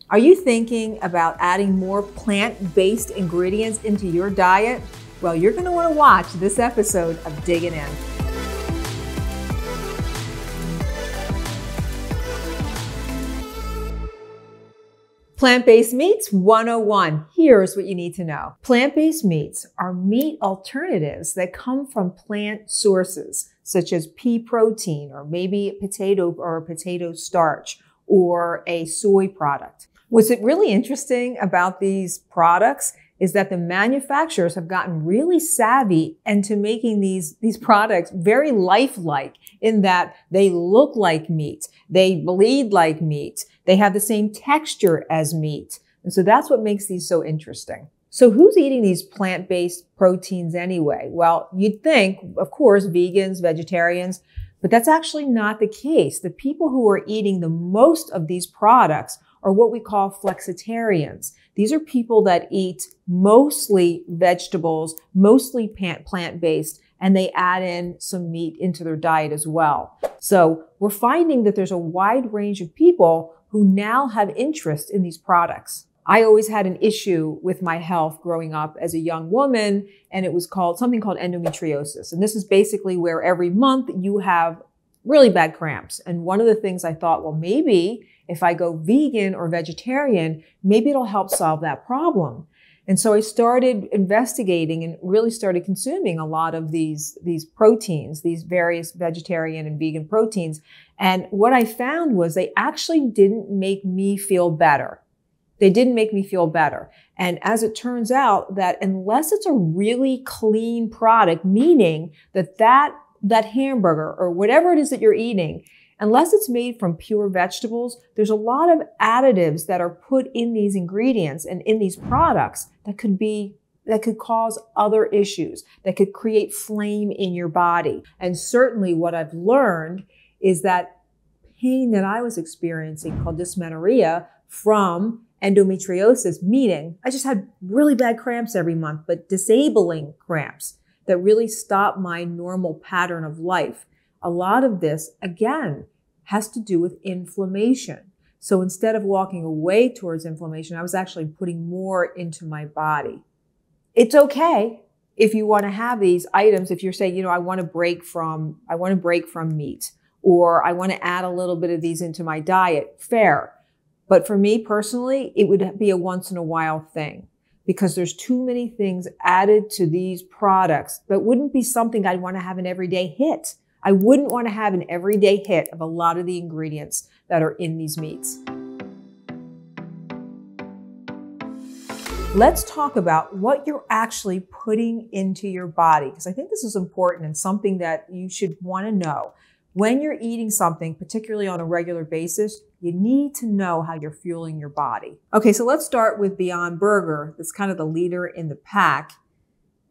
Are you thinking about adding more plant-based ingredients into your diet? Well, you're going to want to watch this episode of Digging In. Plant-based meats 101. Here's what you need to know. Plant-based meats are meat alternatives that come from plant sources, such as pea protein, or maybe potato or potato starch, or a soy product. What's really interesting about these products is that the manufacturers have gotten really savvy into making these products very lifelike, in that they look like meat, they bleed like meat, they have the same texture as meat. And so that's what makes these so interesting. So who's eating these plant-based proteins anyway? Well, you'd think, of course, vegans, vegetarians, but that's actually not the case. The people who are eating the most of these products are what we call flexitarians. These are people that eat mostly vegetables, mostly plant-based, and they add in some meat into their diet as well. So we're finding that there's a wide range of people who now have interest in these products. I always had an issue with my health growing up as a young woman, and it was something called endometriosis. And this is basically where every month you have really bad cramps. And one of the things I thought, well, maybe if I go vegan or vegetarian, maybe it'll help solve that problem. And so I started investigating and really started consuming a lot of these proteins, these various vegetarian and vegan proteins. And what I found was they actually didn't make me feel better. They didn't make me feel better. And as it turns out, that unless it's a really clean product, meaning that hamburger or whatever it is that you're eating, unless it's made from pure vegetables, there's a lot of additives that are put in these ingredients and in these products that could cause other issues, that could create flame in your body. And certainly what I've learned is that pain that I was experiencing, called dysmenorrhea, from endometriosis, meaning I just had really bad cramps every month, but disabling cramps that really stopped my normal pattern of life. A lot of this, again, has to do with inflammation. So instead of walking away towards inflammation, I was actually putting more into my body. It's okay if you want to have these items. If you're saying, I want to break from meat, or I want to add a little bit of these into my diet, fair. But for me personally, it would be a once in a while thing, because there's too many things added to these products that wouldn't be something I'd want to have an everyday hit. I wouldn't want to have an everyday hit of a lot of the ingredients that are in these meats. Let's talk about what you're actually putting into your body, because I think this is important and something that you should want to know. When you're eating something, particularly on a regular basis, you need to know how you're fueling your body. Okay, so let's start with Beyond Burger. That's kind of the leader in the pack,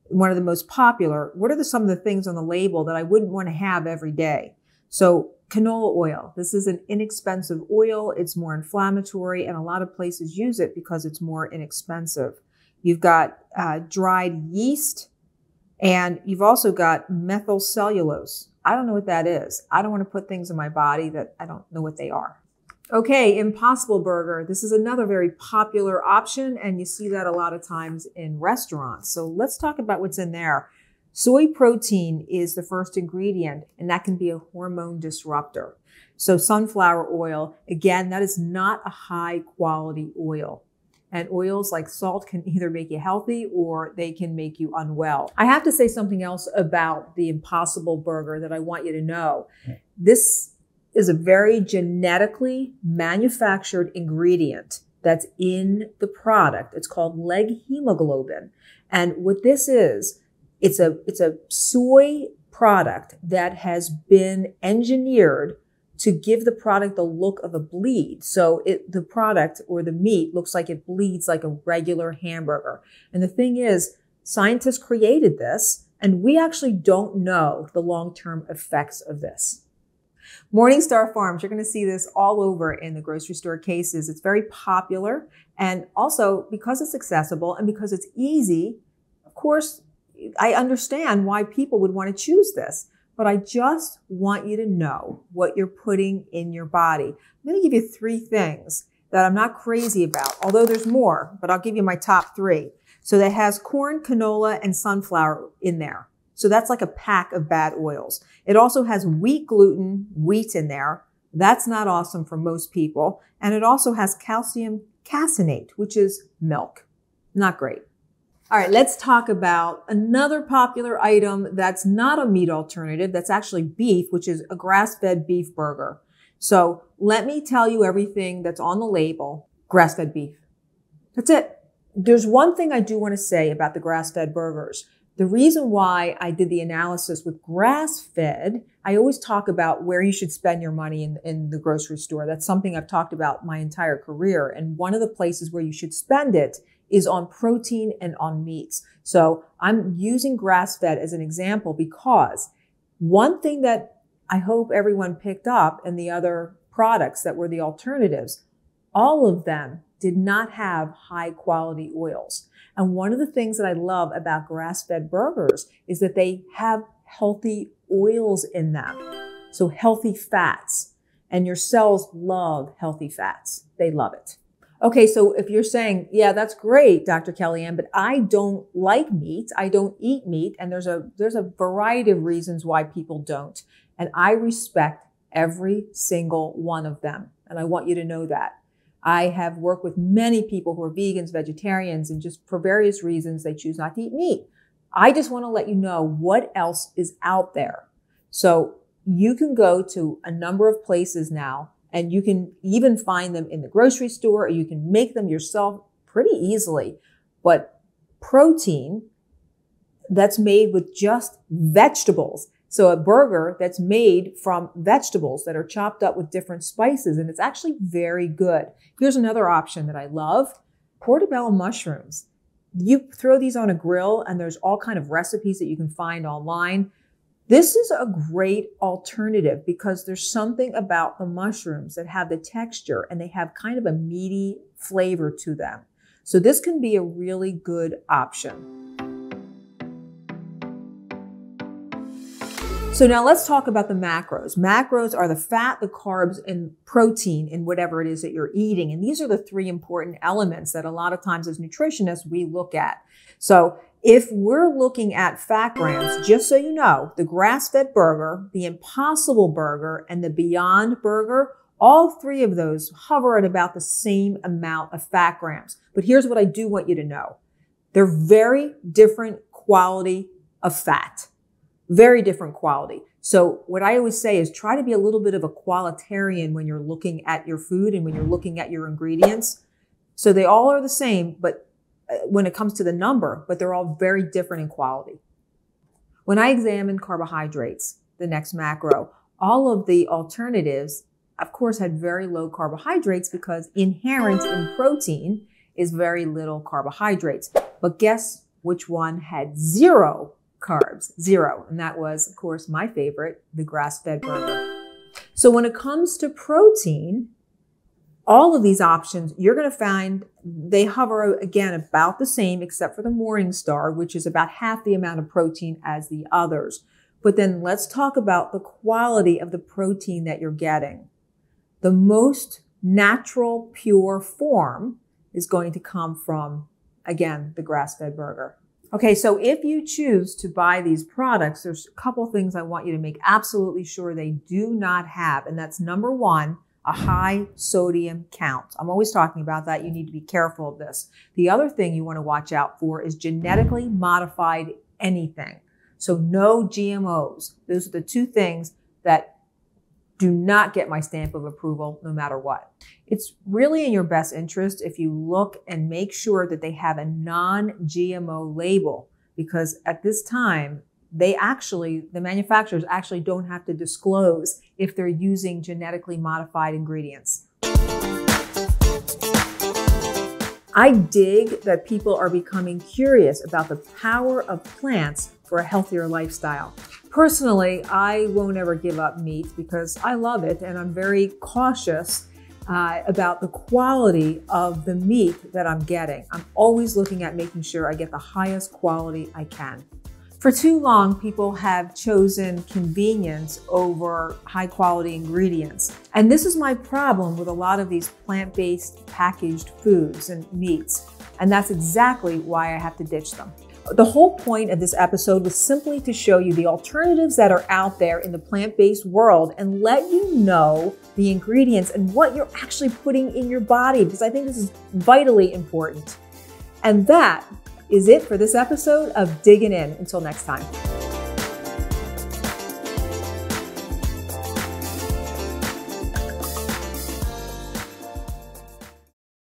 one of the most popular. What are some of the things on the label that I wouldn't want to have every day? So canola oil. This is an inexpensive oil. It's more inflammatory, and a lot of places use it because it's more inexpensive. You've got dried yeast, and you've also got methyl cellulose. I don't know what that is. I don't want to put things in my body that I don't know what they are. Okay, Impossible Burger. This is another very popular option, and you see that a lot of times in restaurants. So let's talk about what's in there. Soy protein is the first ingredient, and that can be a hormone disruptor. So sunflower oil, again, that is not a high quality oil. And oils like salt can either make you healthy or they can make you unwell. I have to say something else about the Impossible Burger that I want you to know. This is a very genetically manufactured ingredient that's in the product. It's called leg hemoglobin. And what this is, it's a soy product that has been engineered to give the product the look of a bleed. So the product or the meat looks like it bleeds like a regular hamburger. And the thing is, scientists created this, and we actually don't know the long-term effects of this. Morningstar Farms, you're going to see this all over in the grocery store cases. It's very popular. And also, because it's accessible and because it's easy, of course, I understand why people would want to choose this. But I just want you to know what you're putting in your body. I'm going to give you 3 things that I'm not crazy about, although there's more, but I'll give you my top 3. So that has corn, canola, and sunflower in there. So that's like a pack of bad oils. It also has wheat gluten, wheat in there. That's not awesome for most people. And it also has calcium caseinate, which is milk. Not great. All right, let's talk about another popular item that's not a meat alternative. That's actually beef, which is a grass-fed beef burger. So let me tell you everything that's on the label. Grass-fed beef. That's it. There's one thing I do want to say about the grass-fed burgers. The reason why I did the analysis with grass-fed, I always talk about where you should spend your money in the grocery store. That's something I've talked about my entire career. And one of the places where you should spend it is on protein and on meats. So I'm using grass-fed as an example because one thing that I hope everyone picked up in the other products that were the alternatives, all of them did not have high quality oils. And one of the things that I love about grass-fed burgers is that they have healthy oils in them. So healthy fats. And your cells love healthy fats. They love it. Okay, so if you're saying, yeah, that's great, Dr. Kellyann, but I don't like meat, I don't eat meat, and there's a variety of reasons why people don't. And I respect every single one of them. And I want you to know that. I have worked with many people who are vegans, vegetarians, and just for various reasons, they choose not to eat meat. I just want to let you know what else is out there. So you can go to a number of places now, and you can even find them in the grocery store, or you can make them yourself pretty easily. But protein that's made with just vegetables. So a burger that's made from vegetables that are chopped up with different spices, and it's actually very good. Here's another option that I love, portobello mushrooms. You throw these on a grill, and there's all kind of recipes that you can find online. This is a great alternative because there's something about the mushrooms that have the texture and they have kind of a meaty flavor to them. So this can be a really good option. So now let's talk about the macros. Macros are the fat, the carbs, and protein in whatever it is that you're eating. And these are the 3 important elements that a lot of times as nutritionists we look at. So if we're looking at fat grams, just so you know, the grass-fed burger, the Impossible Burger, and the Beyond Burger, all 3 of those hover at about the same amount of fat grams. But here's what I do want you to know. They're very different quality of fat. Very different quality. So what I always say is try to be a little bit of a qualitarian when you're looking at your food and when you're looking at your ingredients. So they all are the same, but when it comes to the number, but they're all very different in quality. When I examined carbohydrates, the next macro, all of the alternatives, of course, had very low carbohydrates because inherent in protein is very little carbohydrates. But guess which one had 0 carbs? 0. And that was, of course, my favorite, the grass-fed burger. So when it comes to protein, all of these options, you're going to find they hover, again, about the same, except for the Morningstar, which is about half the amount of protein as the others. But then let's talk about the quality of the protein that you're getting. The most natural, pure form is going to come from, again, the grass-fed burger. Okay, so if you choose to buy these products, there's a couple things I want you to make absolutely sure they do not have. And that's number 1, a high sodium count. I'm always talking about that. You need to be careful of this. The other thing you want to watch out for is genetically modified anything. So no GMOs. Those are the 2 things that do not get my stamp of approval no matter what. It's really in your best interest if you look and make sure that they have a non-GMO label, because at this time, the manufacturers actually don't have to disclose if they're using genetically modified ingredients. I dig that people are becoming curious about the power of plants for a healthier lifestyle. Personally, I won't ever give up meat because I love it and I'm very cautious about the quality of the meat that I'm getting. I'm always looking at making sure I get the highest quality I can. For too long, people have chosen convenience over high quality ingredients. And this is my problem with a lot of these plant-based packaged foods and meats. And that's exactly why I have to ditch them. The whole point of this episode was simply to show you the alternatives that are out there in the plant-based world and let you know the ingredients and what you're actually putting in your body, because I think this is vitally important. And that is it for this episode of Digging In. Until next time.